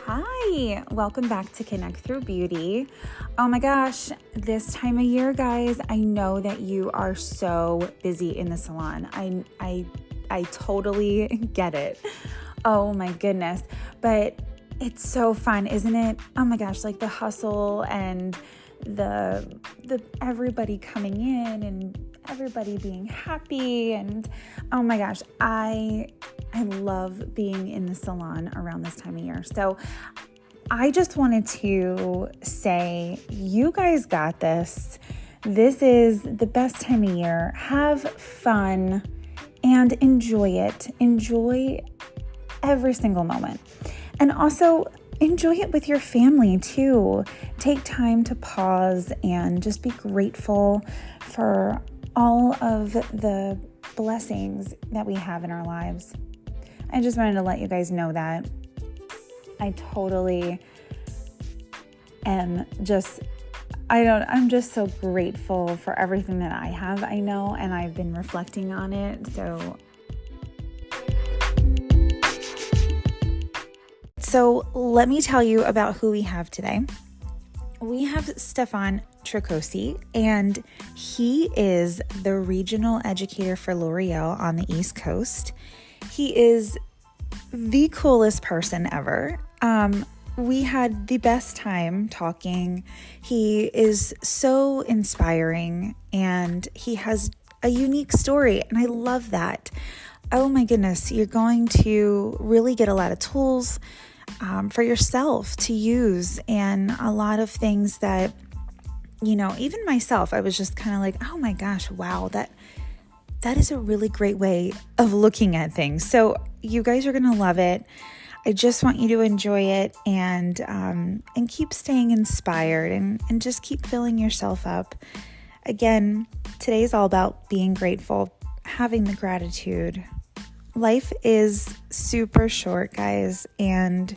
Hi, welcome back to Connect Through Beauty. Oh my gosh, this time of year, guys, I know that you are so busy in the salon. I totally get it. Oh my goodness. But it's so fun, isn't it? Oh my gosh, like the hustle and the everybody coming in and everybody being happy, and oh my gosh, I love being in the salon around this time of year. So I just wanted to say, you guys got this. This is the best time of year. Have fun and enjoy it. Enjoy every single moment. And also enjoy it with your family too. Take time to pause and just be grateful for all of the blessings that we have in our lives. I just wanted to let you guys know that I totally am I'm just so grateful for everything that I have, I know, and I've been reflecting on it. So let me tell you about who we have today. We have Steffan Tricoci, and he is the regional educator for L'Oreal on the East Coast. He is the coolest person ever. We had the best time talking. He is so inspiring and he has a unique story, and I love that. Oh my goodness, you're going to really get a lot of tools for yourself to use, and a lot of things that, even myself, I was just kind of like, oh my gosh, wow, that is a really great way of looking at things. So you guys are going to love it. I just want you to enjoy it and keep staying inspired and just keep filling yourself up. Again, today's all about being grateful, having the gratitude. Life is super short, guys, and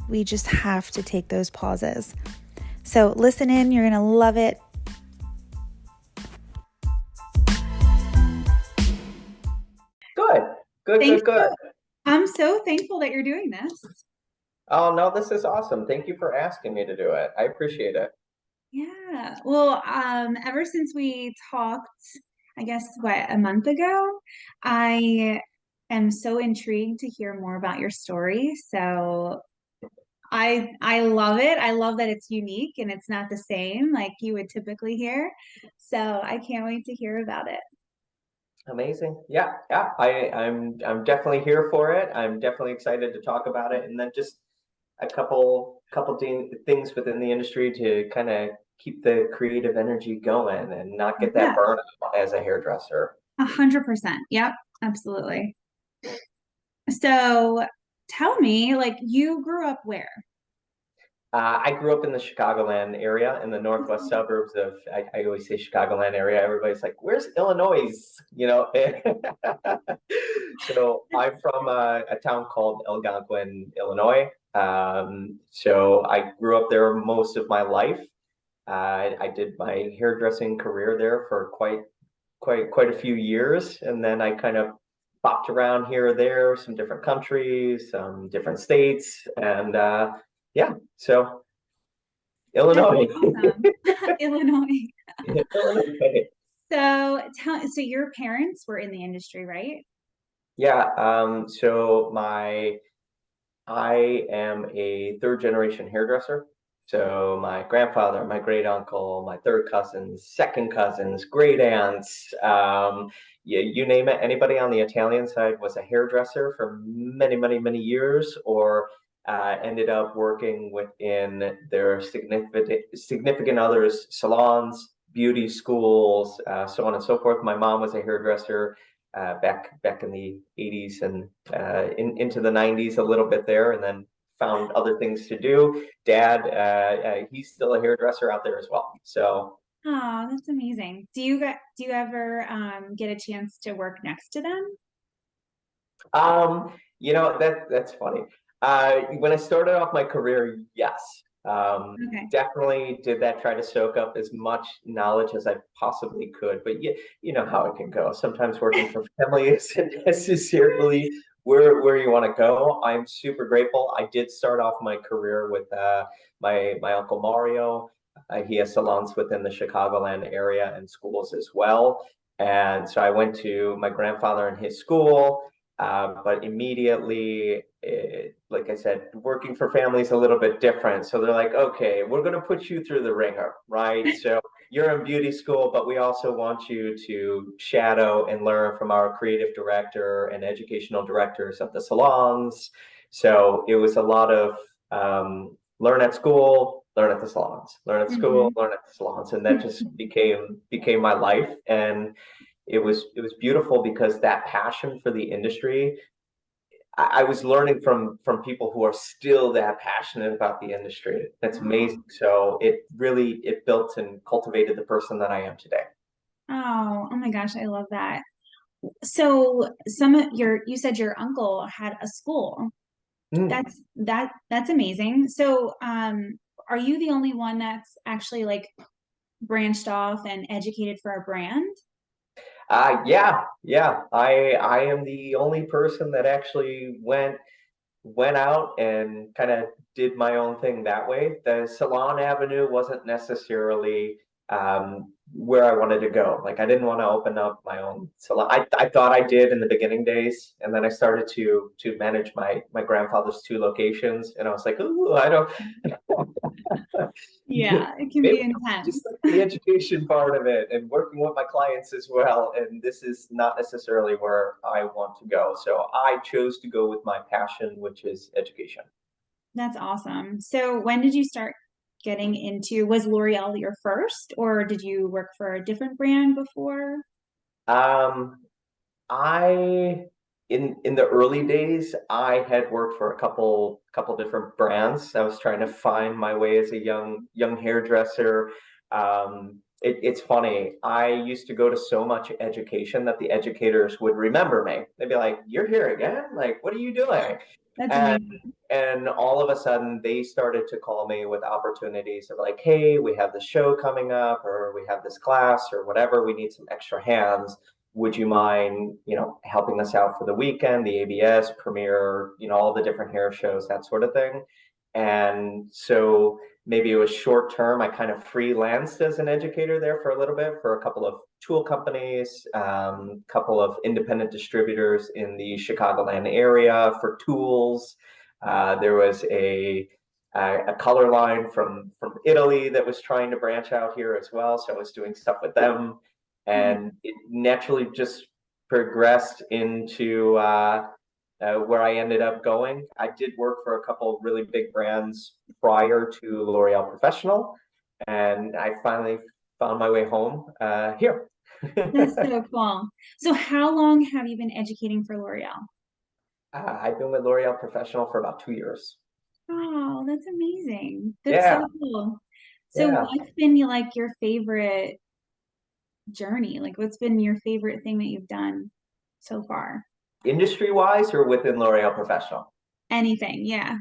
we just have to take those pauses. So listen in, you're going to love it. Good. I'm so thankful that you're doing this. Oh, no, this is awesome. Thank you for asking me to do it. I appreciate it. Yeah. Well, ever since we talked, I guess, a month ago, I am so intrigued to hear more about your story. So I love it. I love that it's unique and it's not the same like you would typically hear. So I can't wait to hear about it. Amazing. Yeah. I'm definitely here for it. I'm definitely excited to talk about it. And then just a couple things within the industry to kind of keep the creative energy going and not get that Yeah, burnout as a hairdresser. 100%. Yep, absolutely. So tell me, like, you grew up where? I grew up in the Chicagoland area, in the northwest suburbs of, I always say Chicagoland area. Everybody's like, where's Illinois? You know? So I'm from a town called Algonquin, Illinois. So I grew up there most of my life. I did my hairdressing career there for quite a few years. And then I kind of bopped around here or there, some different countries, some different states. And yeah, so That's Illinois. awesome. Illinois. Illinois. So your parents were in the industry, right? Yeah, I am a third generation hairdresser. So my grandfather, my great uncle, my third cousins, second cousins, great aunts, you name it. Anybody on the Italian side was a hairdresser for many years, or ended up working within their significant others' salons, beauty schools, so on and so forth. My mom was a hairdresser back in the 80s and into the 90s a little bit there, and then found other things to do. Dad, he's still a hairdresser out there as well. So, Oh, that's amazing. Do you ever get a chance to work next to them? that's funny. When I started off my career, yes. Okay. Definitely did that, try to soak up as much knowledge as I possibly could. But you know how it can go. Sometimes working for family isn't necessarily where you want to go. I'm super grateful. I did start off my career with my uncle Mario. He has salons within the Chicagoland area and schools as well. And so I went to my grandfather in his school, but immediately, like I said, working for family is a little bit different. So they're like, okay, we're going to put you through the ringer, right? So you're in beauty school, but we also want you to shadow and learn from our creative director and educational directors of the salons. So it was a lot of learn at school, learn at the salons, learn at school, Mhm. learn at the salons, and that just became my life. And it was beautiful because that passion for the industry, I was learning from people who are still that passionate about the industry. That's Oh, amazing. So it built and cultivated the person that I am today. oh my gosh, I love that. So some of you said your uncle had a school. Mm. That's amazing. So, are you the only one that's actually like branched off and educated for a brand? Yeah. I am the only person that actually went out and kind of did my own thing that way. The salon avenue wasn't necessarily where I wanted to go. Like I didn't want to open up my own salon. I thought I did in the beginning days, and then I started to manage my grandfather's two locations, and I was like, ooh, I don't. Yeah, it can Maybe be I just intense. like the education part of it and working with my clients as well. And this is not necessarily where I want to go. So I chose to go with my passion, which is education. That's awesome. So, when did you start getting into, was L'Oreal your first, or did you work for a different brand before? Um, I in the early days, I had worked for a couple different brands. I was trying to find my way as a young hairdresser. It's funny. I used to go to so much education that the educators would remember me. They'd be like, "You're here again? Like, what are you doing?" That's And amazing. and all of a sudden, they started to call me with opportunities of like, "Hey, we have this show coming up, or we have this class, or whatever. We need some extra hands. Would you mind, helping us out for the weekend, the ABS premiere, all the different hair shows, that sort of thing." And so maybe it was short term. I kind of freelanced as an educator there for a little bit for a couple of tool companies, couple of independent distributors in the Chicagoland area for tools. There was a color line from Italy that was trying to branch out here as well. So I was doing stuff with them, Oh, and it naturally just progressed into where I ended up going. I did work for a couple of really big brands prior to L'Oreal Professional, and I finally found my way home here. that's so cool. So, how long have you been educating for L'Oreal? I've been with L'Oreal Professional for about 2 years. Oh, that's amazing. That's Yeah, so cool. So, yeah. what's been like your favorite journey? Like, what's been your favorite thing that you've done so far? Industry wise or within L'Oreal Professional? Anything, yeah.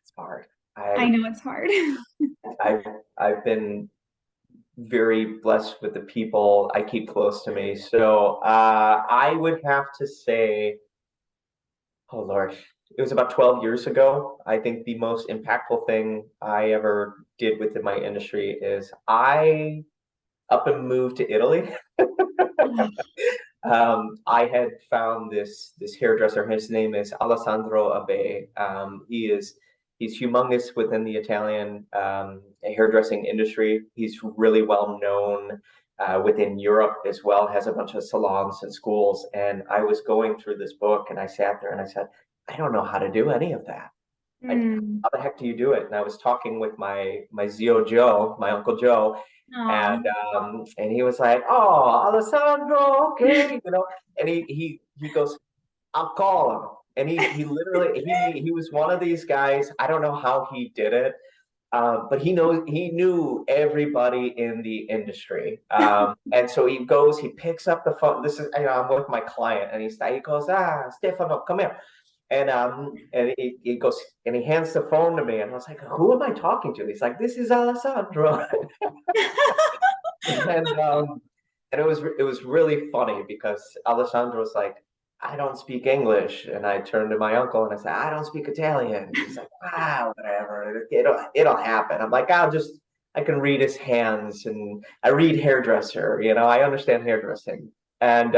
It's hard. I I've know it's hard. I've I've been very blessed with the people I keep close to me. So I would have to say, oh Lord, it was about 12 years ago. I think the most impactful thing I ever did within my industry is I up and moved to Italy. I had found this hairdresser. His name is Alessandro Abe. He's humongous within the Italian hairdressing industry. He's really well known within Europe as well. Has a bunch of salons and schools. And I was going through this book, and I sat there and I said, I don't know how to do any of that. Like, Mm. how the heck do you do it? And I was talking with my Zio Joe, my Uncle Joe, and Oh. and he was like, "Oh, Alessandro, okay," and he goes, "I'll call him." And he literally he was one of these guys. I don't know how he did it, but he knew everybody in the industry. And so he picks up the phone. This is I'm with my client, and he goes, Stefano, come here. And he goes and he hands the phone to me, and I was like, who am I talking to? He's like, this is Alessandro. and um, and it was really funny because Alessandro's like, I don't speak English. And I turned to my uncle and I said, I don't speak Italian. He's like, wow, whatever. It'll happen. I'm like, I can read his hands and I read hairdresser, I understand hairdressing. And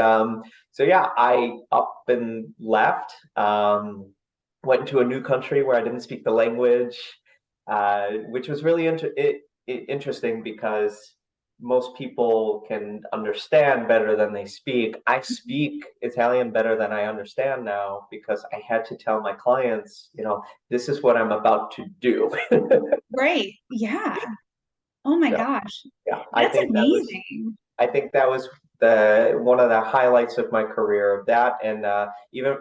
so, yeah, I up and left, went to a new country where I didn't speak the language, which was really interesting because most people can understand better than they speak. I speak Italian better than I understand now because I had to tell my clients, this is what I'm about to do. Right. Yeah. Oh my So, gosh. yeah, That's amazing. I think that was the one of the highlights of my career. That and even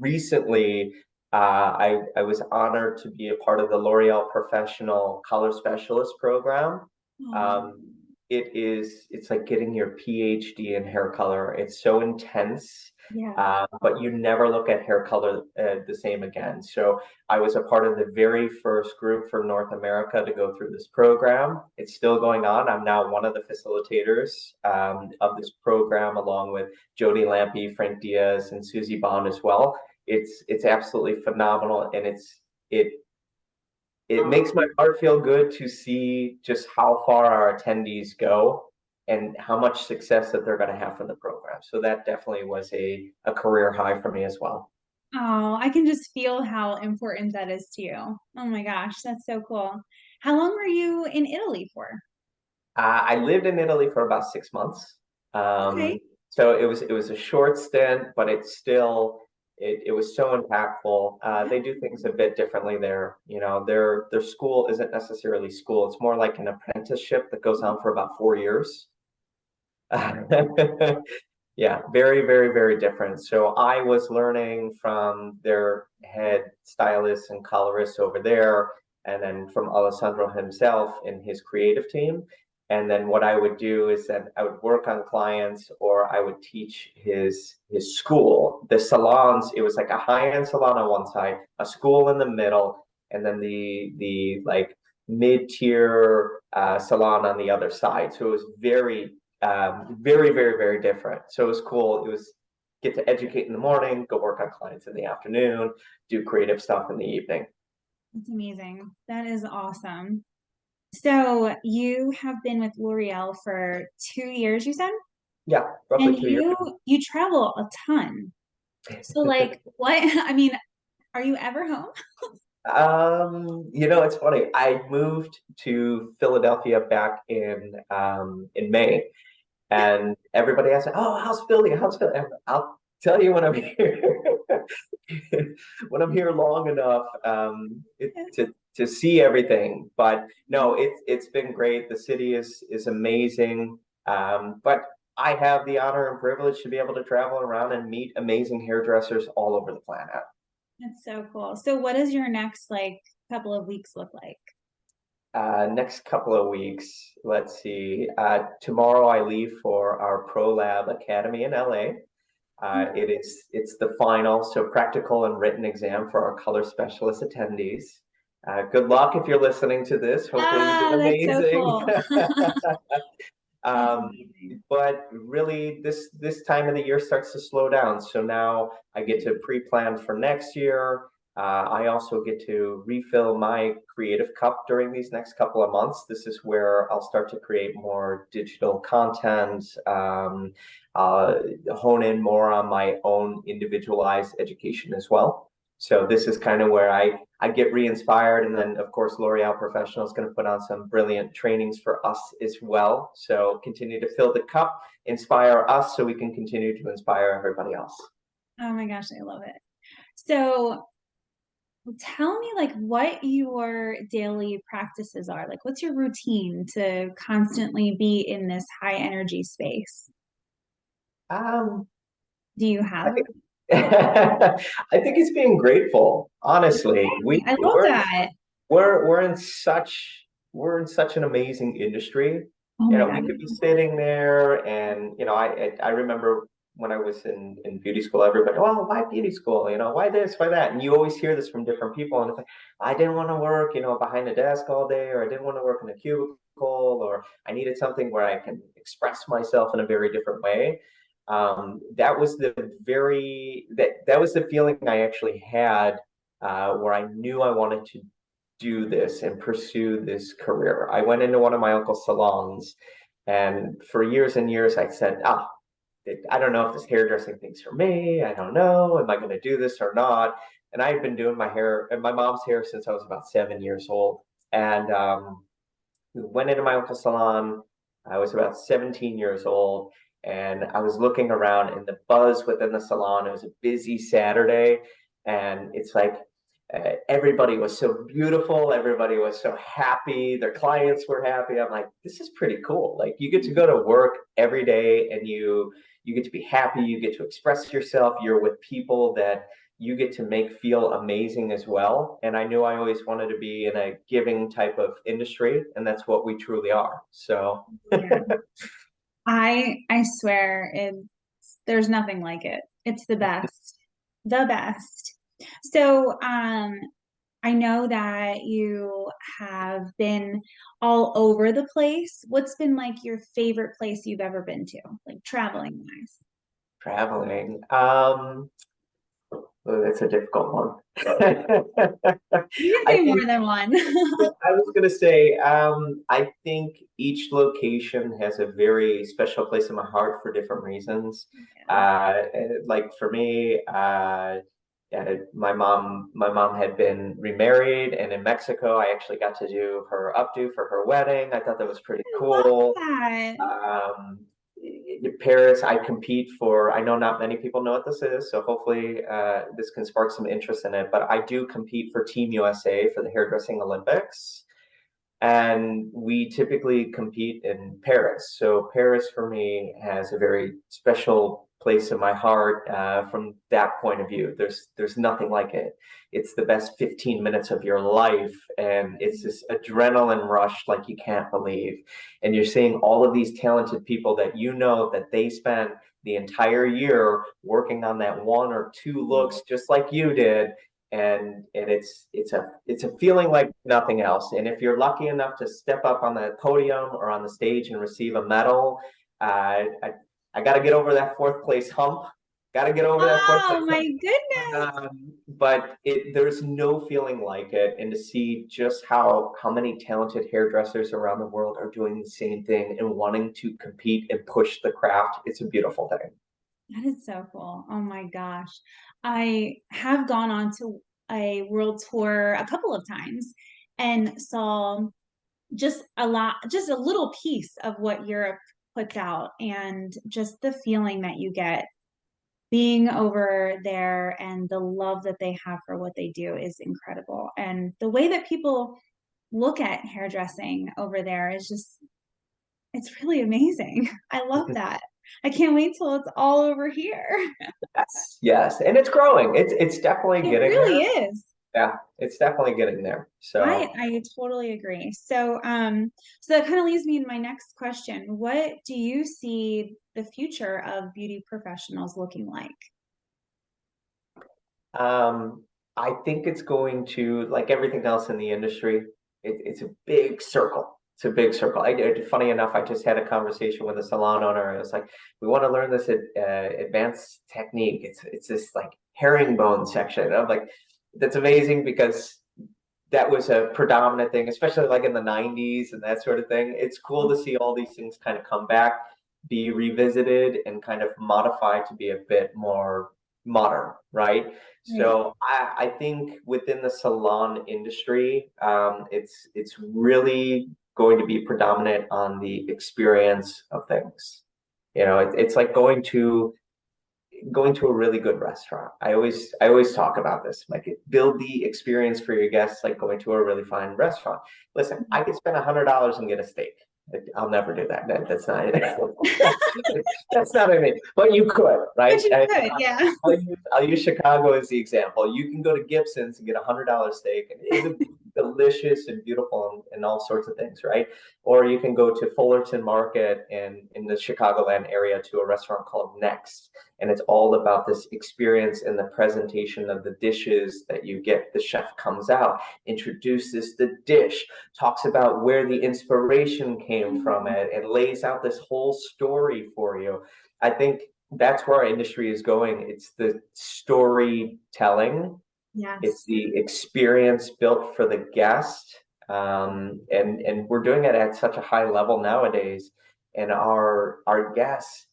recently, I was honored to be a part of the L'Oreal Professional Color Specialist program. Oh, Um, it's like getting your PhD in hair color. It's so intense, yeah. but you never look at hair color the same again. So I was a part of the very first group from North America to go through this program. It's still going on. I'm now one of the facilitators of this program, along with Jody Lampe, Frank Diaz, and Susie Bond as well. It's absolutely phenomenal, and it it makes my heart feel good to see just how far our attendees go and how much success that they're going to have from the program. So that definitely was a career high for me as well. Oh, I can just feel how important that is to you. Oh my gosh, that's so cool. How long were you in Italy for? I lived in Italy for about 6 months. Okay. Um, so it was a short stint, but it was so impactful. They do things a bit differently there. Their school isn't necessarily school. It's more like an apprenticeship that goes on for about 4 years. Yeah, very, very, very different. So I was learning from their head stylists and colorists over there, and then from Alessandro himself in his creative team. And then what I would do is that I would work on clients or I would teach his school. The salons, it was like a high-end salon on one side, a school in the middle, and then the like mid-tier salon on the other side. So it was very, very, very different. So it was cool. It was get to educate in the morning, go work on clients in the afternoon, do creative stuff in the evening. That's amazing. That is awesome. So you have been with L'Oreal for 2 years, you said? Yeah, roughly And 2 years. you travel a ton. So like what I mean, are you ever home? It's funny. I moved to Philadelphia back in May, and everybody asked, "Oh, how's Philly? How's Philly?" I'll tell you when I'm here. When I'm here long enough to see everything. But no, it's been great. The city is amazing. But I have the honor and privilege to be able to travel around and meet amazing hairdressers all over the planet. That's so cool. So what does your next like couple of weeks look like? Next couple of weeks, let's see. Tomorrow I leave for our Pro Lab Academy in LA. It's the final, so practical and written exam for our color specialist attendees. Good luck if you're listening to this. Hopefully you did Ah, that's so amazing. cool. That's Um, amazing. but really, this time of the year starts to slow down. So now I get to pre-plan for next year. I also get to refill my creative cup during these next couple of months. This is where I'll start to create more digital content, uh, hone in more on my own individualized education as well. So this is kind of where I get re-inspired, and then of course L'Oreal Professional is going to put on some brilliant trainings for us as well. So continue to fill the cup, inspire us, so we can continue to inspire everybody else. Oh my gosh, I love it. So tell me like what your daily practices are. Like what's your routine to constantly be in this high energy space? Um, Do you I have? think I think it's being grateful. Honestly, I love that. we're in such an amazing industry. Oh my God. We could be sitting there, and I remember when I was in beauty school, everybody, well, why beauty school? Why this, why that? And you always hear this from different people, and it's like, I didn't want to work, behind a desk all day, or I didn't want to work in a cubicle, or I needed something where I can express myself in a very different way. That was that was the feeling I actually had, where I knew I wanted to do this and pursue this career. I went into one of my uncle's salons, and for years and years I said, I don't know if this hairdressing thing's for me. I don't know. Am I going to do this or not? And I had been doing my hair and my mom's hair since I was about 7 years old. And we went into my uncle's salon. I was about 17 years old, and I was looking around, and the buzz within the salon. It was a busy Saturday, and it's like everybody was so beautiful. Everybody was so happy. Their clients were happy. I'm like, this is pretty cool. Like you get to go to work every day, and you get to be happy. You get to express yourself. You're with people that you get to make feel amazing as well. And I knew I always wanted to be in a giving type of industry, and that's what we truly are. So Yeah. I swear there's nothing like it. It's the best. The best. So, I know that you have been all over the place. What's been like your favorite place you've ever been to, like traveling wise? traveling, oh, that's a difficult one. You can I say more think than one. I was gonna say, I think each location has a very special place in my heart for different reasons. Yeah. Like for me, my mom had been remarried, and in Mexico, I actually got to do her updo for her wedding. I thought that was pretty I love cool. that. Um, Paris, I compete for. I know not many people know what this is, so hopefully this can spark some interest in it. But I do compete for Team USA for the hairdressing Olympics, and we typically compete in Paris. So Paris for me has a very special place in my heart, from that point of view. There's nothing like it. It's the best 15 minutes of your life, and it's this adrenaline rush like you can't believe. And you're seeing all of these talented people that you know that they spent the entire year working on that one or two looks just like you did, and it's a feeling like nothing else. And if you're lucky enough to step up on the podium or on the stage and receive a medal, I got to get over that fourth place hump. Got to get over that fourth Oh place my hump. goodness. But there's no feeling like it, and to see just how many talented hairdressers around the world are doing the same thing and wanting to compete and push the craft, it's a beautiful thing. That is so cool. Oh my gosh. I have gone on to a world tour a couple of times and saw just a little piece of what Europe puts out, and just the feeling that you get being over there and the love that they have for what they do is incredible. And the way that people look at hairdressing over there is just, it's really amazing. I love that. I can't wait till it's all over here. Yes, yes, and it's growing. It's definitely It getting really there. is. Yeah, it's definitely getting there. So, I totally agree. So so that kind of leads me to my next question. What do you see the future of beauty professionals looking like? I think it's going to, like everything else in the industry, it's a big circle. It's a big circle. Funny enough, I just had a conversation with a salon owner. And it's like, we want to learn this advanced technique. It's this like herringbone section. And I'm like, that's amazing because that was a predominant thing, especially like in the 90s and that sort of thing. It's cool to see all these things kind of come back, be revisited, and kind of modified to be a bit more modern, right? Right. So I think within the salon industry, it's really going to be predominant on the experience of things. It's like going to a really good restaurant. I always talk about this. Like build the experience for your guests like going to a really fine restaurant. Listen, I could spend $100 and get a steak. I'll never do that. That's not that's not it. But you could, But right? you could, yeah. I'll use Chicago as the example. You can go to Gibson's and get $100 steak, and it'll be delicious and beautiful and all sorts of things, right? Or you can go to Fullerton Market and in the Chicagoland area to a restaurant called Next, and it's all about this experience and the presentation of the dishes that you get. The chef comes out, introduces the dish, talks about where the inspiration came from it, and lays out this whole story for you. I think that's where our industry is going. It's the storytelling, it's Yes. the experience built for the guest, and we're doing it at such a high level nowadays. And our guests,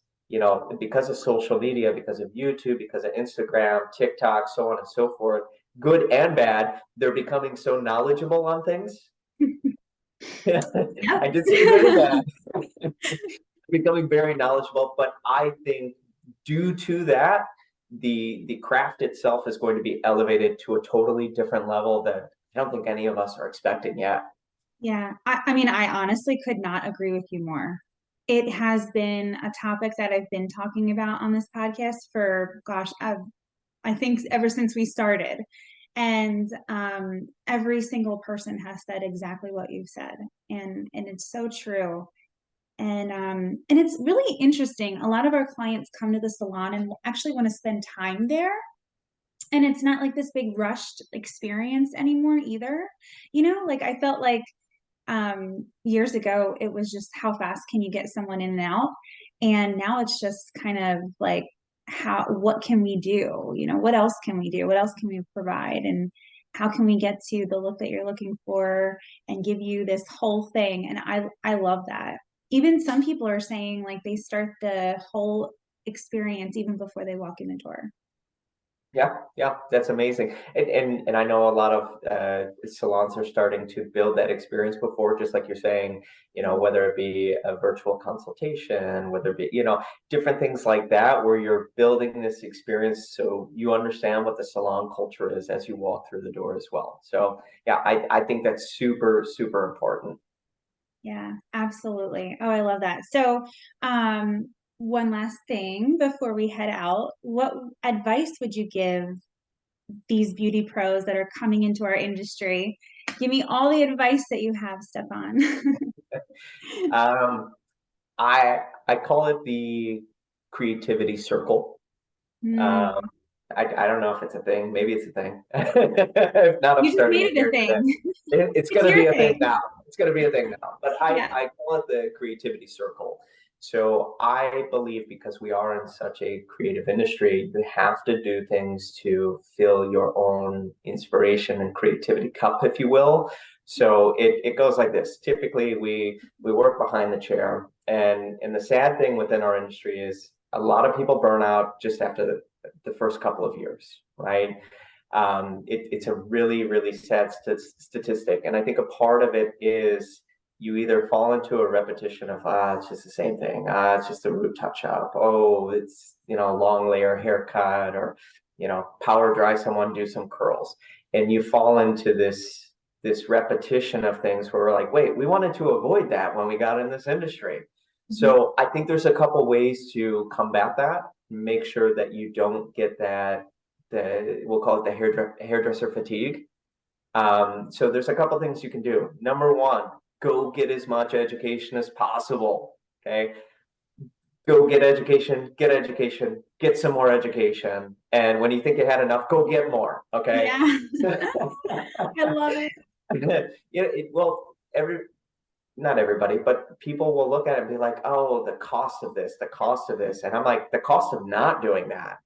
because of social media, because of YouTube, because of Instagram, TikTok, so on and so forth, good and bad, they're becoming so knowledgeable on things. Yep. I did say good and bad. Becoming very knowledgeable, but I think due to that, the craft itself is going to be elevated to a totally different level that I don't think any of us are expecting yet. Yeah. I mean, I honestly could not agree with you more. It has been a topic that I've been talking about on this podcast for, gosh, I think ever since we started. And every single person has said exactly what you've said. And it's so true. And it's really interesting. A lot of our clients come to the salon and actually want to spend time there. And it's not like this big rushed experience anymore either. Like I felt like years ago it was just how fast can you get someone in and out. And now it's just kind of like what can we do? What else can we do? What else can we provide? And how can we get to the look that you're looking for and give you this whole thing? And I love that. Even some people are saying like they start the whole experience even before they walk in the door. Yeah, yeah, that's amazing. And I know a lot of salons are starting to build that experience before, just like you're saying, whether it be a virtual consultation, whether it be, different things like that, where you're building this experience so you understand what the salon culture is as you walk through the door as well. So yeah, I think that's super, super important. Yeah, absolutely. Oh, I love that. So, one last thing before we head out, what advice would you give these beauty pros that are coming into our industry? Give me all the advice that you have, Stefan. Um, I call it the creativity circle. Um, Mm, I don't know if it's a thing. Maybe it's a thing. If not, I'm you just starting made it it a here today. thing. It's It's going to your be a thing thing. now. It's going to be a thing now. But Yeah. I call it the creativity circle. So I believe because we are in such a creative industry, you have to do things to fill your own inspiration and creativity cup, if you will. So it goes like this. Typically, we work behind the chair, and the sad thing within our industry is a lot of people burn out just after the first couple of years, right? It's a really, really sad statistic. And I think a part of it is you either fall into a repetition of, it's just the same thing. It's just a root touch up. Oh, it's, a long layer haircut or, power dry someone, do some curls. And you fall into this repetition of things where we're like, wait, we wanted to avoid that when we got in this industry. Mhm. So I think there's a couple ways to combat that, make sure that you don't get we'll call it the hairdresser fatigue. So there's a couple things you can do. Number one, go get as much education as possible. Okay. Go get education, get some more education. And when you think you had enough, go get more. Okay. Yeah, I love it. Well, not everybody, but people will look at it and be like, oh, the cost of this, the cost of this. And I'm like, the cost of not doing that.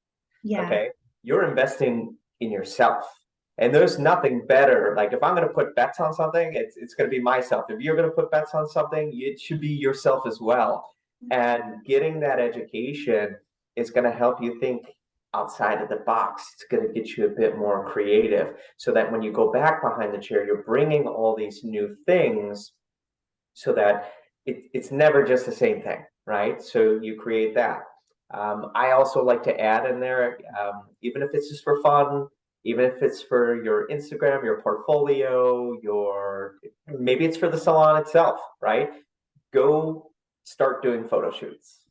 Yeah. Okay. You're investing in yourself. And there's nothing better. Like if I'm going to put bets on something, it's going to be myself. If you're going to put bets on something, it should be yourself as well. And getting that education is going to help you think outside of the box. It's going to get you a bit more creative so that when you go back behind the chair, you're bringing all these new things so that it's never just the same thing, right? So you create that. I also like to add in there, even if it's just for fun, even if it's for your Instagram, your portfolio, maybe it's for the salon itself, right? Go start doing photo shoots.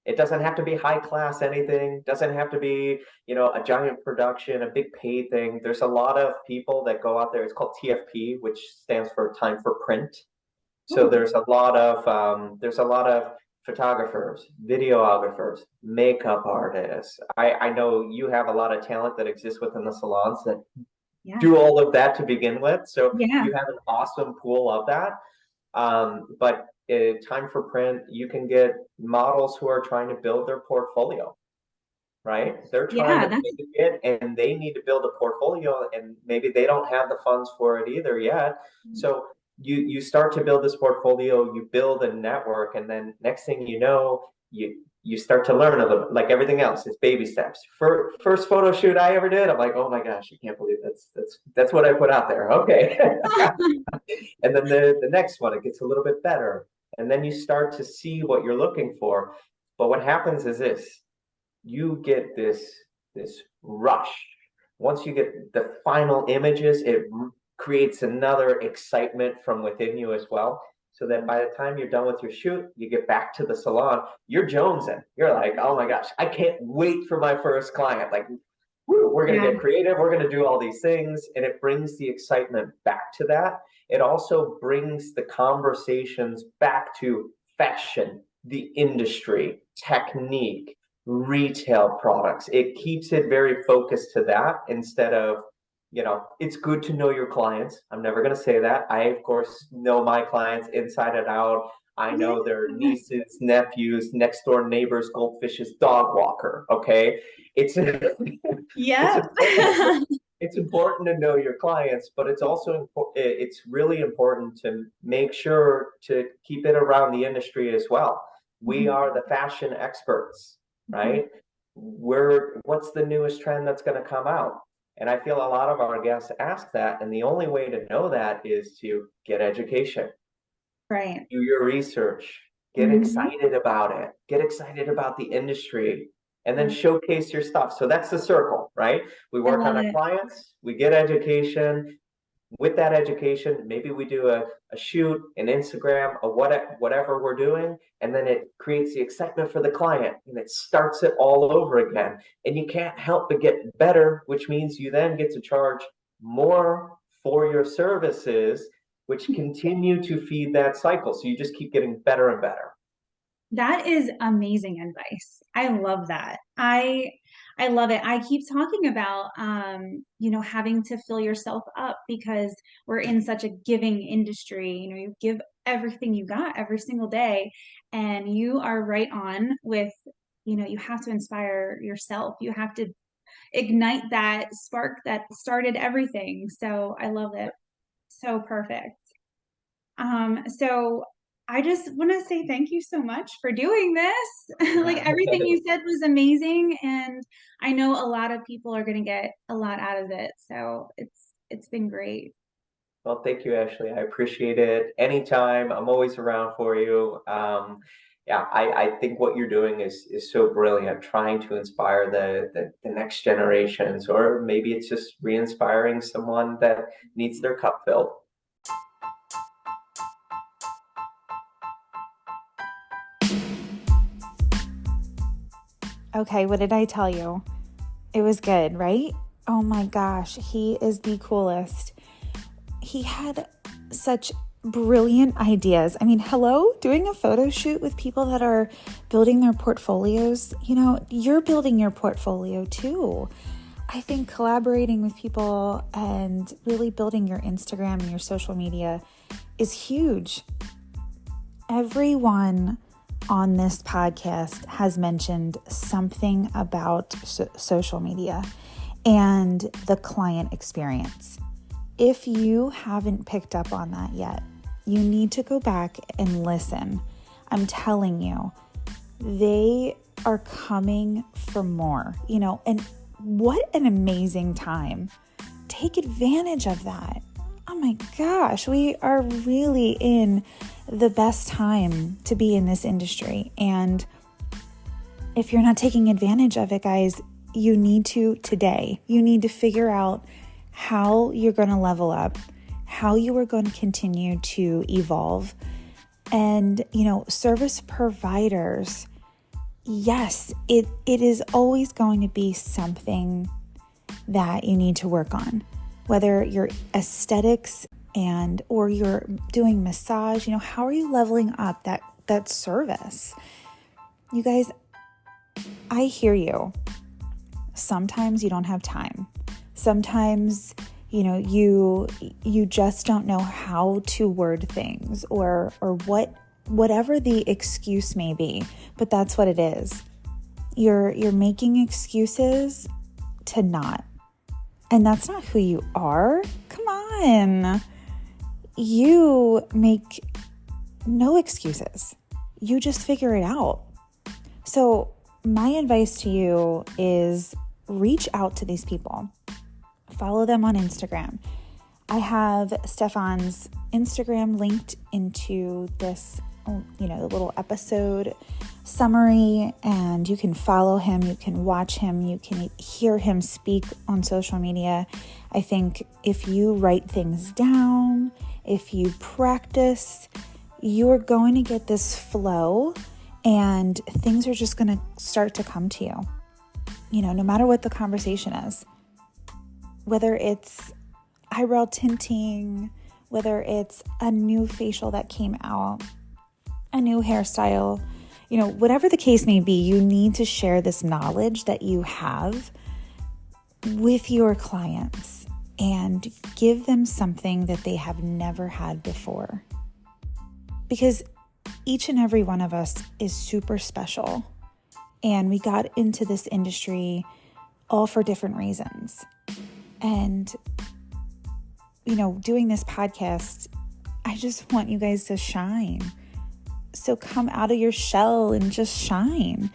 It doesn't have to be high class anything. Doesn't have to be, a giant production, a big paid thing. There's a lot of people that go out there. It's called TFP, which stands for time for print. So Oh, there's a lot of photographers, videographers, makeup artists. I know you have a lot of talent that exists within the salons that yeah. do all of that to begin with. So Yeah. you have an awesome pool of that. But time for print, you can get models who are trying to build their portfolio. right? They're trying Yeah, to make it and they need to build a portfolio and maybe they don't have the funds for it either yet. So you start to build this portfolio, you build a network, and then next thing you know, you start to learn a little, like everything else, it's baby steps. First photo shoot I ever did, I'm like, oh my gosh, I can't believe that's what I put out there. Okay. And then the next one, it gets a little bit better. And then you start to see what you're looking for. But what happens is this, you get this rush. Once you get the final images, it creates another excitement from within you as well. So that by the time you're done with your shoot, you get back to the salon, you're jonesing. You're like, oh my gosh, I can't wait for my first client. Like, woo, we're going to get creative. We're going to do all these things. And it brings the excitement back to that. It also brings the conversations back to fashion, the industry, technique, retail products. It keeps it very focused to that instead of, it's good to know your clients. I'm never going to say that. I, of course, know my clients inside and out. I know their nieces, nephews, next door neighbors, goldfish's dog walker. Okay. It's, yeah. it's important to know your clients, but it's also it's really important to make sure to keep it around the industry as well. We are the fashion experts, right? What's the newest trend that's going to come out? And I feel a lot of our guests ask that, and the only way to know that is to get education, Right. do your research, get excited about it, get excited about the industry, and then showcase your stuff. So that's the circle, right? We work on our clients, we get education. With that education, maybe we do a shoot, an Instagram, or whatever we're doing, and then it creates the excitement for the client and it starts it all over again. And you can't help but get better, which means you then get to charge more for your services, which continue to feed that cycle. So you just keep getting better and better. That is amazing advice. I love that. I love it. I keep talking about having to fill yourself up because we're in such a giving industry. You give everything you got every single day, and you are right on with, you have to inspire yourself. You have to ignite that spark that started everything. So I love it. So perfect. So I just want to say thank you so much for doing this. Like everything you said was amazing, and I know a lot of people are going to get a lot out of it. So it's been great. Well, thank you, Ashley. I appreciate it. Anytime, I'm always around for you. Yeah, I think what you're doing is so brilliant, trying to inspire the next generations, or maybe it's just re-inspiring someone that needs their cup filled. Okay, what did I tell you? It was good, right? Oh my gosh, he is the coolest. He had such brilliant ideas. I mean, hello, doing a photo shoot with people that are building their portfolios. You're building your portfolio too. I think collaborating with people and really building your Instagram and your social media is huge. Everyone on this podcast has mentioned something about social media and the client experience. If you haven't picked up on that yet, you need to go back and listen. I'm telling you, they are coming for more, and what an amazing time. Take advantage of that. Oh my gosh, we are really in the best time to be in this industry. And if you're not taking advantage of it, guys, you need to today. You need to figure out how you're going to level up, how you are going to continue to evolve. And, service providers, yes, it is always going to be something that you need to work on, whether your aesthetics or you're doing massage, how are you leveling up that service? You guys, I hear you. Sometimes you don't have time. Sometimes, you just don't know how to word things or whatever the excuse may be, but that's what it is. You're making excuses to not. And that's not who you are. Come on. You make no excuses. You just figure it out. So my advice to you is reach out to these people. Follow them on Instagram. I have Steffan's Instagram linked into this, the little episode summary, and you can follow him, you can watch him, you can hear him speak on social media. I think if you write things down, if you practice, you're going to get this flow and things are just going to start to come to you. No matter what the conversation is, whether it's eyebrow tinting, whether it's a new facial that came out, a new hairstyle, whatever the case may be, you need to share this knowledge that you have with your clients and give them something that they have never had before. Because each and every one of us is super special. And we got into this industry all for different reasons. And, doing this podcast, I just want you guys to shine. So come out of your shell and just shine.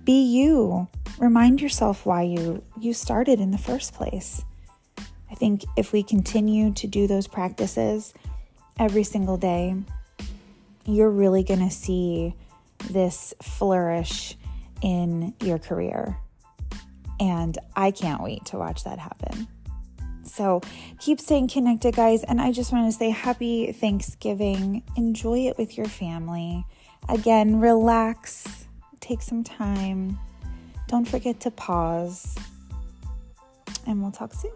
Be you. Remind yourself why you started in the first place. I think if we continue to do those practices every single day, you're really going to see this flourish in your career. And I can't wait to watch that happen. So keep staying connected, guys. And I just want to say happy Thanksgiving. Enjoy it with your family. Again, relax. Take some time. Don't forget to pause. And we'll talk soon.